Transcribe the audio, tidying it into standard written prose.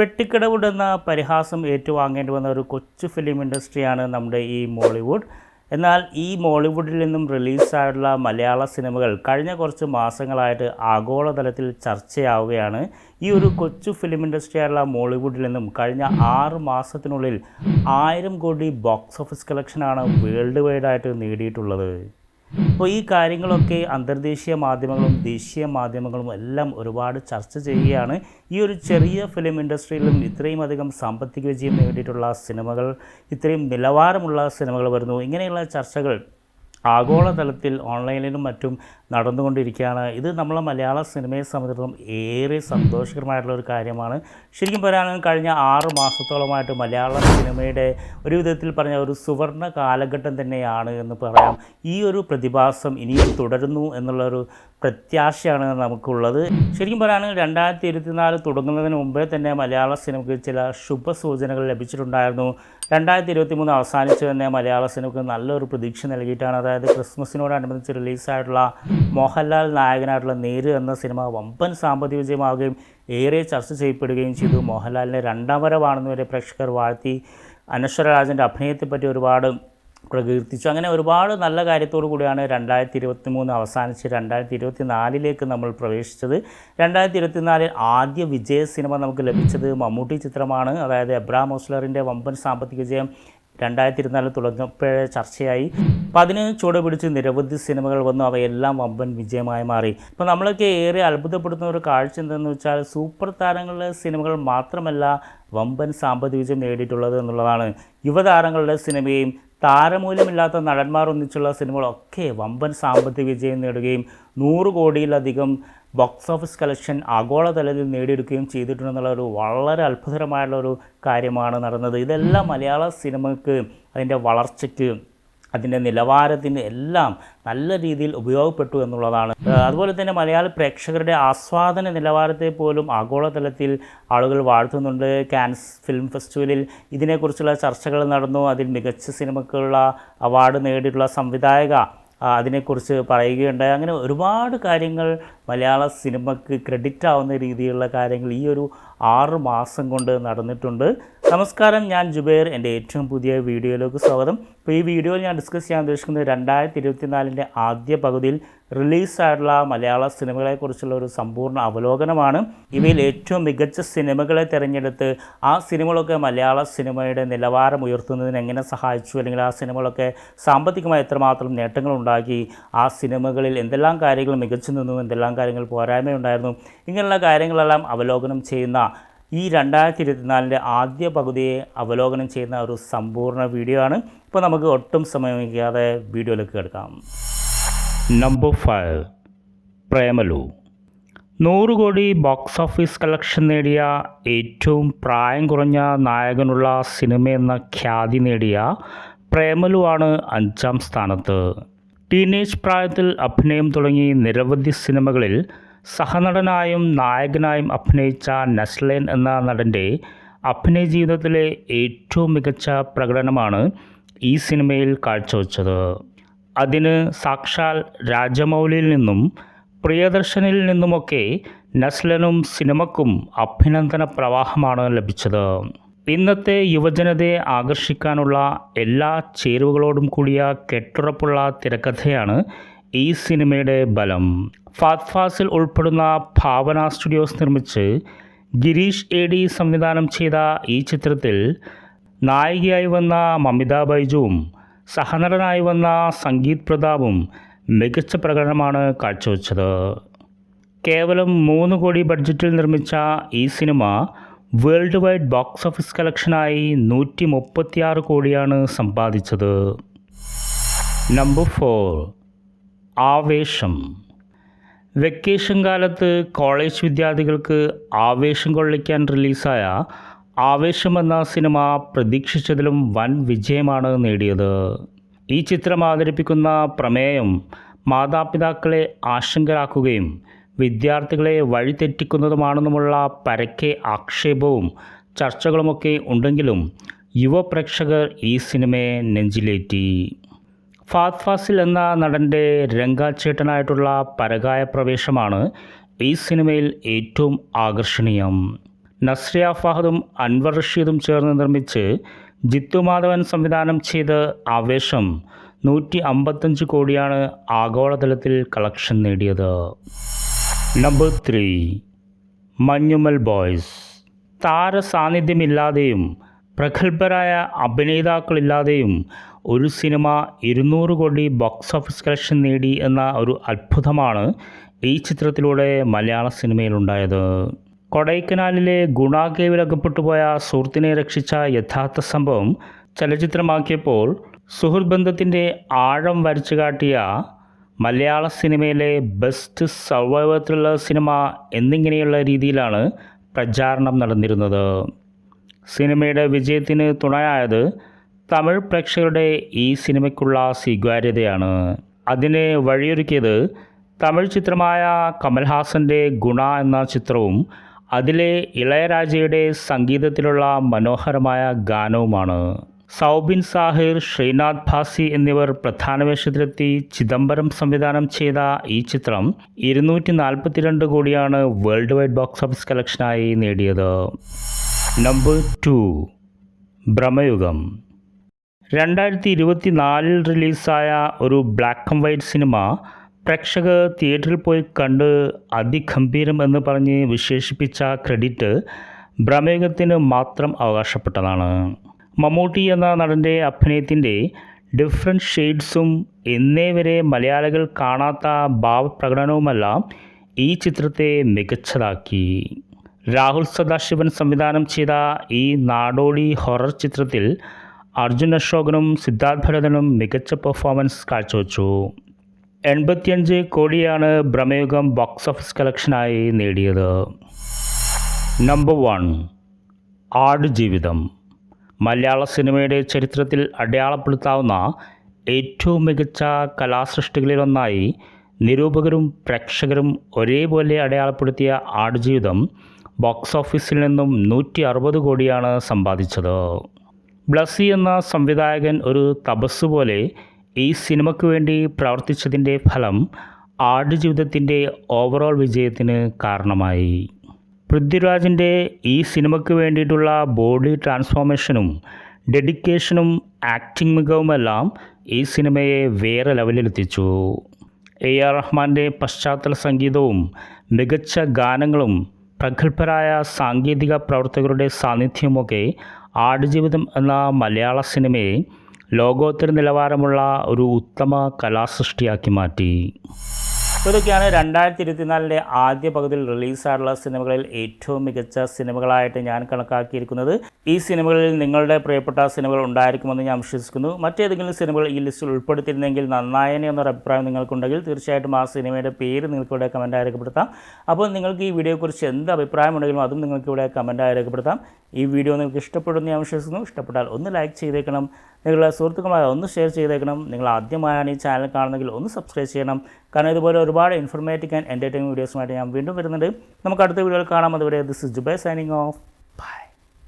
പെട്ടിക്കടവുടെന്ന പരിഹാസം ഏറ്റുവാങ്ങേണ്ടി വന്ന ഒരു കൊച്ചു ഫിലിം ഇൻഡസ്ട്രിയാണ് നമ്മുടെ ഈ മോളിവുഡ്. എന്നാൽ ഈ മോളിവുഡിൽ നിന്നും റിലീസായിട്ടുള്ള മലയാള സിനിമകൾ കഴിഞ്ഞ കുറച്ച് മാസങ്ങളായിട്ട് ആഗോളതലത്തിൽ ചർച്ചയാവുകയാണ്. ഈ ഒരു കൊച്ചു ഫിലിം ഇൻഡസ്ട്രിയായിട്ടുള്ള മോളിവുഡിൽ നിന്നും കഴിഞ്ഞ 6 മാസത്തിനുള്ളിൽ 1000 കോടി ബോക്സ് ഓഫീസ് കളക്ഷനാണ് വേൾഡ് വൈഡായിട്ട് നേടിയിട്ടുള്ളത്. അപ്പോൾ ഈ കാര്യങ്ങളൊക്കെ അന്തർദേശീയ മാധ്യമങ്ങളും ദേശീയ മാധ്യമങ്ങളും എല്ലാം ഒരുപാട് ചർച്ച ചെയ്യുകയാണ്. ഈ ഒരു ചെറിയ ഫിലിം ഇൻഡസ്ട്രിയിലും ഇത്രയും അധികം സാമ്പത്തിക വിജയം നേടിയിട്ടുള്ള സിനിമകൾ, ഇത്രയും നിലവാരമുള്ള സിനിമകൾ വരുന്നു. ഇങ്ങനെയുള്ള ചർച്ചകൾ ആഗോളതലത്തിൽ ഓൺലൈനിലും മറ്റും നടന്നുകൊണ്ടിരിക്കുകയാണ്. ഇത് നമ്മളെ മലയാള സിനിമയെ സംബന്ധിച്ചിടത്തോളം ഏറെ സന്തോഷകരമായിട്ടുള്ള ഒരു കാര്യമാണ്. ശരിക്കും പറയുകയാണെങ്കിൽ കഴിഞ്ഞ 6 മാസത്തോളമായിട്ട് മലയാള സിനിമയുടെ ഒരു വിധത്തിൽ പറഞ്ഞ ഒരു സുവർണ്ണ കാലഘട്ടം തന്നെയാണ് എന്ന് പറയാം. ഈ ഒരു പ്രതിഭാസം ഇനിയും തുടരുന്നു എന്നുള്ളൊരു പ്രത്യാശയാണ് നമുക്കുള്ളത്. ശരിക്കും പറയുകയാണെങ്കിൽ 2024 തുടങ്ങുന്നതിന് മുമ്പേ തന്നെ മലയാള സിനിമയ്ക്ക് ചില ശുഭസൂചനകൾ ലഭിച്ചിട്ടുണ്ടായിരുന്നു. 2023 അവസാനിച്ച് തന്നെ മലയാള സിനിമയ്ക്ക് നല്ലൊരു പ്രതീക്ഷ നൽകിയിട്ടാണ്. അതായത് ക്രിസ്മസിനോടനുബന്ധിച്ച് റിലീസായിട്ടുള്ള മോഹൻലാൽ നായകനായിട്ടുള്ള നേര് എന്ന സിനിമ വമ്പൻ സാമ്പത്തിക വിജയമാവുകയും ഏറെ ചർച്ച ചെയ്യപ്പെടുകയും ചെയ്തു. മോഹൻലാലിൻ്റെ 2ാം വരവാണെന്ന് വരെ പ്രേക്ഷകർ വാഴ്ത്തി. അനശ്വര രാജൻ്റെ അഭിനയത്തെപ്പറ്റി ഒരുപാട് പ്രകീർത്തിച്ചു. അങ്ങനെ ഒരുപാട് നല്ല കാര്യത്തോടു കൂടിയാണ് 2023 അവസാനിച്ച് 2024 നമ്മൾ പ്രവേശിച്ചത്. 2024 ആദ്യ വിജയ സിനിമ നമുക്ക് ലഭിച്ചത് മമ്മൂട്ടി ചിത്രമാണ്. അതായത് എബ്രഹാം ഓസ്ലറിൻ്റെ വമ്പൻ സാമ്പത്തിക വിജയം 2024 തുടങ്ങിയപ്പോഴേ ചർച്ചയായി. അപ്പോൾ അതിന് ചുവട് പിടിച്ച് നിരവധി സിനിമകൾ വന്നു. അവയെല്ലാം വമ്പൻ വിജയമായി മാറി. അപ്പോൾ നമ്മളൊക്കെ ഏറെ അത്ഭുതപ്പെടുത്തുന്ന ഒരു കാഴ്ച എന്തെന്ന് വെച്ചാൽ സൂപ്പർ താരങ്ങളുടെ സിനിമകൾ മാത്രമല്ല വമ്പൻ സാമ്പത്തിക വിജയം നേടിയിട്ടുള്ളത് എന്നുള്ളതാണ്. യുവതാരങ്ങളുടെ സിനിമയും താരമൂല്യമില്ലാത്ത നടന്മാർ ഒന്നിച്ചുള്ള സിനിമകളൊക്കെ വമ്പൻ സാമ്പത്തിക വിജയം നേടുകയും 100 കോടിയിലധികം ബോക്സ് ഓഫീസ് കളക്ഷൻ ആഗോളതലത്തിൽ നേടിയെടുക്കുകയും ചെയ്തിട്ടുണ്ടെന്നുള്ള ഒരു വളരെ അത്ഭുതകരമായിട്ടുള്ളൊരു കാര്യമാണ് നടന്നത്. ഇതെല്ലാം മലയാള സിനിമയ്ക്ക് അതിൻ്റെ വളർച്ചയ്ക്ക് അതിൻ്റെ നിലവാരത്തിന് എല്ലാം നല്ല രീതിയിൽ ഉപയോഗപ്പെട്ടു എന്നുള്ളതാണ്. അതുപോലെ തന്നെ മലയാള പ്രേക്ഷകരുടെ ആസ്വാദന നിലവാരത്തെ പോലും ആഗോളതലത്തിൽ ആളുകൾ വാഴ്ത്തുന്നുണ്ട്. കാൻസ് ഫിലിം ഫെസ്റ്റിവലിൽ ഇതിനെക്കുറിച്ചുള്ള ചർച്ചകൾ നടന്നു. അതിൽ മികച്ച സിനിമയ്ക്കുള്ള അവാർഡ് നേടിയിട്ടുള്ള സംവിധായക അതിനെക്കുറിച്ച് പറയുകയുണ്ടായി. അങ്ങനെ ഒരുപാട് കാര്യങ്ങൾ മലയാള സിനിമയ്ക്ക് ക്രെഡിറ്റ് ആവുന്ന രീതിയിലുള്ള കാര്യങ്ങൾ ഈ ഒരു 6 മാസം കൊണ്ട് നടന്നിട്ടുണ്ട്. നമസ്കാരം, ഞാൻ ജുബൈർ. എൻ്റെ ഏറ്റവും പുതിയ വീഡിയോയിലേക്ക് സ്വാഗതം. ഇപ്പോൾ ഈ വീഡിയോയിൽ ഞാൻ ഡിസ്കസ് ചെയ്യാൻ ഉദ്ദേശിക്കുന്നത് 2024 ആദ്യ പകുതിയിൽ റിലീസായിട്ടുള്ള മലയാള സിനിമകളെക്കുറിച്ചുള്ള ഒരു സമ്പൂർണ്ണ അവലോകനമാണ്. ഇവയിൽ ഏറ്റവും മികച്ച സിനിമകളെ തിരഞ്ഞെടുത്ത് ആ സിനിമകളൊക്കെ മലയാള സിനിമയുടെ നിലവാരം ഉയർത്തുന്നതിന് എങ്ങനെ സഹായിച്ചു, അല്ലെങ്കിൽ ആ സിനിമകളൊക്കെ സാമ്പത്തികമായി എത്രമാത്രം നേട്ടങ്ങളുണ്ടാക്കി, ആ സിനിമകളിൽ എന്തെല്ലാം കാര്യങ്ങൾ മികച്ചു നിന്നു, എന്തെല്ലാം കാര്യങ്ങൾ പോരായ്മയുണ്ടായിരുന്നു, ഇങ്ങനെയുള്ള കാര്യങ്ങളെല്ലാം അവലോകനം ചെയ്യുന്ന ഈ 2024 ആദ്യ പകുതിയെ അവലോകനം ചെയ്യുന്ന ഒരു സമ്പൂർണ്ണ വീഡിയോ ആണ്. ഇപ്പോൾ നമുക്ക് ഒട്ടും സമയം വയ്ക്കാതെ വീഡിയോയിലേക്ക് കിടക്കാം. നമ്പർ 5, പ്രേമലു. 100 കോടി ബോക്സ് ഓഫീസ് കളക്ഷൻ നേടിയ ഏറ്റവും പ്രായം കുറഞ്ഞ നായകനുള്ള സിനിമയെന്ന ഖ്യാതി നേടിയ പ്രേമലു ആണ് 5ാം സ്ഥാനത്ത്. ടീനേജ് പ്രായത്തിൽ അഭിനയം തുടങ്ങി നിരവധി സിനിമകളിൽ സഹനടനായും നായകനായും അഭിനയിച്ച നസ്ലേൻ എന്ന നടൻ്റെ അഭിനയ ജീവിതത്തിലെ ഏറ്റവും മികച്ച പ്രകടനമാണ് ഈ സിനിമയിൽ കാഴ്ചവെച്ചത്. അതിന് സാക്ഷാൽ രാജമൗലിയിൽ നിന്നും പ്രിയദർശനിൽ നിന്നുമൊക്കെ നസ്ലനും സിനിമയ്ക്കും അഭിനന്ദന പ്രവാഹമാണ് ലഭിച്ചത്. ഇന്നത്തെ യുവജനതയെ ആകർഷിക്കാനുള്ള എല്ലാ ചേരുവകളോടും കൂടിയ കെട്ടുറപ്പുള്ള തിരക്കഥയാണ് ഈ സിനിമയുടെ ബലം. ഫഹദ് ഫാസിൽ ഉൾപ്പെടുന്ന ഭാവന സ്റ്റുഡിയോസ് നിർമ്മിച്ച് ഗിരീഷ് AD സംവിധാനം ചെയ്ത ഈ ചിത്രത്തിൽ നായികയായി വന്ന മമിത ബൈജുവും സഹനടനായി വന്ന സംഗീത് പ്രതാപും മികച്ച പ്രകടനമാണ് കാഴ്ചവെച്ചത്. കേവലം 3 കോടി ബഡ്ജറ്റിൽ നിർമ്മിച്ച ഈ സിനിമ വേൾഡ് വൈഡ് ബോക്സ് ഓഫീസ് കളക്ഷനായി 136 കോടിയാണ് സമ്പാദിച്ചത്. നമ്പർ 4, ആവേശം. വെക്കേഷൻ കാലത്ത് കോളേജ് വിദ്യാർത്ഥികൾക്ക് ആവേശം കൊള്ളിക്കാൻ റിലീസായ ആവേശം എന്ന സിനിമ പ്രതീക്ഷിച്ചതിലും വൻ വിജയമാണ് നേടിയത്. ഈ ചിത്രം അവതരിപ്പിക്കുന്ന പ്രമേയം മാതാപിതാക്കളെ ആശങ്കരാക്കുകയും വിദ്യാർത്ഥികളെ വഴിതെറ്റിക്കുന്നതുമാണെന്നുമുള്ള പരക്കെ ആക്ഷേപവും ചർച്ചകളുമൊക്കെ ഉണ്ടെങ്കിലും യുവ പ്രേക്ഷകർ ഈ സിനിമയെ നെഞ്ചിലേറ്റി. ഫഹദ് ഫാസിൽ എന്ന നടൻ്റെ രംഗാച്ചേട്ടനായിട്ടുള്ള പരകായ പ്രവേശമാണ് ഈ സിനിമയിൽ ഏറ്റവും ആകർഷണീയം. നസ്രിയ ഫഹദും അൻവർ റഷീദും ചേർന്ന് നിർമ്മിച്ച് ജിത്തു മാധവൻ സംവിധാനം ചെയ്ത് ആവേശം 155 കോടിയാണ് ആഗോളതലത്തിൽ കളക്ഷൻ നേടിയത്. Number 3 Manjummel boys. താരസാന്നിധ്യമില്ലാതെയും പ്രഗത്ഭരായ അഭിനേതാക്കളില്ലാതെയും ഒരു സിനിമ 200 കോടി ബോക്സ് ഓഫീസ് കളക്ഷൻ നേടി എന്ന ഒരു അത്ഭുതമാണ് ഈ ചിത്രത്തിലൂടെ മലയാള സിനിമയിലുണ്ടായത്. കൊടൈക്കനാലിലെ ഗുണ കേവിൽ അകപ്പെട്ടുപോയ സുഹൃത്തിനെ രക്ഷിച്ച യഥാർത്ഥ സംഭവം ചലച്ചിത്രമാക്കിയപ്പോൾ സുഹൃത്ത് ബന്ധത്തിൻ്റെ ആഴം വരച്ചു കാട്ടിയ മലയാള സിനിമയിലെ ബെസ്റ്റ് സർവൈവർ ത്രില്ലർ സിനിമ എന്നിങ്ങനെയുള്ള രീതിയിലാണ് പ്രചാരണം നടന്നിരുന്നത്. സിനിമയുടെ വിജയത്തിന് തുണയായത് തമിഴ് പ്രേക്ഷകരുടെ ഈ സിനിമയ്ക്കുള്ള സ്വീകാര്യതയാണ്. അതിന് വഴിയൊരുക്കിയത് തമിഴ് ചിത്രമായ കമൽഹാസൻ്റെ ഗുണ എന്ന ചിത്രവും അതിലെ ഇളയരാജയുടെ സംഗീതത്തിലുള്ള മനോഹരമായ ഗാനവുമാണ്. സൗബിൻ സാഹിർ, ശ്രീനാഥ് ഭാസി എന്നിവർ പ്രധാന വേഷത്തിലെത്തി ചിദംബരം സംവിധാനം ചെയ്ത ഈ ചിത്രം 242 കോടിയാണ് വേൾഡ് വൈഡ് ബോക്സ് ഓഫീസ് കളക്ഷനായി നേടിയത്. നമ്പർ 2 ഭ്രമയുഗം. 2024 റിലീസായ ഒരു ബ്ലാക്ക് ആൻഡ് വൈറ്റ് സിനിമ പ്രേക്ഷകർ തിയേറ്ററിൽ പോയി കണ്ട് അതിഗംഭീരം എന്ന് പറഞ്ഞ് വിശേഷിപ്പിച്ച ക്രെഡിറ്റ് ഭ്രമയുഗത്തിന് മാത്രം അവകാശപ്പെട്ടതാണ്. മമ്മൂട്ടി എന്ന നടൻ്റെ അഭിനയത്തിൻ്റെ ഡിഫറെൻറ്റ് ഷെയ്ഡ്സും എന്നേ വരെ മലയാളികൾ കാണാത്ത ഭാവപ്രകടനവുമെല്ലാം ഈ ചിത്രത്തെ മികച്ചതാക്കി. രാഹുൽ സദാശിവൻ സംവിധാനം ചെയ്ത ഈ നാടോടി ഹൊറർ ചിത്രത്തിൽ അർജുൻ അശോകനും സിദ്ധാർത്ഥ് ഭരതനും മികച്ച പെർഫോമൻസ് കാഴ്ചവെച്ചു. 85 കോടിയാണ് ഭ്രമയുഗം ബോക്സ് ഓഫീസ് കളക്ഷനായി നേടിയത്. നമ്പർ 1 ആടുജീവിതം. മലയാള സിനിമയുടെ ചരിത്രത്തിൽ അടയാളപ്പെടുത്താവുന്ന ഏറ്റവും മികച്ച കലാസൃഷ്ടികളിലൊന്നായി നിരൂപകരും പ്രേക്ഷകരും ഒരേപോലെ അടയാളപ്പെടുത്തിയ ആടുജീവിതം ബോക്സ് ഓഫീസിൽ നിന്നും 160 കോടിയാണ് സമ്പാദിച്ചത്. ബ്ലസി എന്ന സംവിധായകൻ ഒരു തപസ് പോലെ ഈ സിനിമയ്ക്ക് വേണ്ടി പ്രവർത്തിച്ചതിൻ്റെ ഫലം ആടുജീവിതത്തിൻ്റെ ഓവറോൾ വിജയത്തിന് കാരണമായി. പൃഥ്വിരാജിൻ്റെ ഈ സിനിമയ്ക്ക് വേണ്ടിയിട്ടുള്ള ബോഡി ട്രാൻസ്ഫോർമേഷനും ഡെഡിക്കേഷനും ആക്ടിംഗ് മികവുമെല്ലാം ഈ സിനിമയെ വേറെ ലെവലിലെത്തിച്ചു. AR റഹ്മാൻ്റെ പശ്ചാത്തല സംഗീതവും മികച്ച ഗാനങ്ങളും പ്രഗത്ഭരായ സാങ്കേതിക പ്രവർത്തകരുടെ സാന്നിധ്യവുമൊക്കെ ആടുജീവിതം എന്ന മലയാള സിനിമയെ ലോകോത്തര നിലവാരമുള്ള ഒരു ഉത്തമ കലാസൃഷ്ടിയാക്കി മാറ്റി. ഇതൊക്കെയാണ് 2024 ആദ്യ പകുതിയിൽ റിലീസായിട്ടുള്ള സിനിമകളിൽ ഏറ്റവും മികച്ച സിനിമകളായിട്ട് ഞാൻ കണക്കാക്കിയിരിക്കുന്നത്. ഈ സിനിമകളിൽ നിങ്ങളുടെ പ്രിയപ്പെട്ട സിനിമകൾ ഉണ്ടായിരിക്കുമെന്ന് ഞാൻ വിശ്വസിക്കുന്നു. മറ്റേതെങ്കിലും സിനിമകൾ ഈ ലിസ്റ്റിൽ ഉൾപ്പെടുത്തിയിരുന്നെങ്കിൽ നന്നായനെ എന്നൊരു അഭിപ്രായം നിങ്ങൾക്കുണ്ടെങ്കിൽ തീർച്ചയായിട്ടും ആ സിനിമയുടെ പേര് നിങ്ങൾക്കിവിടെ കമൻറ്റായി രേഖപ്പെടുത്താം. അപ്പോൾ നിങ്ങൾക്ക് ഈ വീഡിയോയെക്കുറിച്ച് എന്ത് അഭിപ്രായം ഉണ്ടെങ്കിലും അതും നിങ്ങൾക്കിവിടെ കമൻറ്റായി രേഖപ്പെടുത്താം. ഈ വീഡിയോ നിങ്ങൾക്ക് ഇഷ്ടപ്പെടുമെന്ന് ഞാൻ വിശ്വസിക്കുന്നു. ഇഷ്ടപ്പെട്ടാൽ ഒന്ന് ലൈക്ക് ചെയ്തേക്കണം, നിങ്ങളുടെ സുഹൃത്തുക്കളുമായി ഒന്ന് ഷെയർ ചെയ്തേക്കണം. നിങ്ങൾ ആദ്യമായാണ് ഈ ചാനൽ കാണുന്നെങ്കിൽ ഒന്ന് സബ്സ്ക്രൈബ് ചെയ്യണം. കാരണം ഇതുപോലെ ഒരുപാട് ഇൻഫർമേറ്റീവ് ആൻഡ് എൻ്റർടൈനിങ് വീഡിയോസുമായിട്ട് ഞാൻ വീണ്ടും വരുന്നുണ്ട്. നമുക്ക് അടുത്ത വീഡിയോയിൽ കാണാം. അതുവരെ this is Jubair signing of.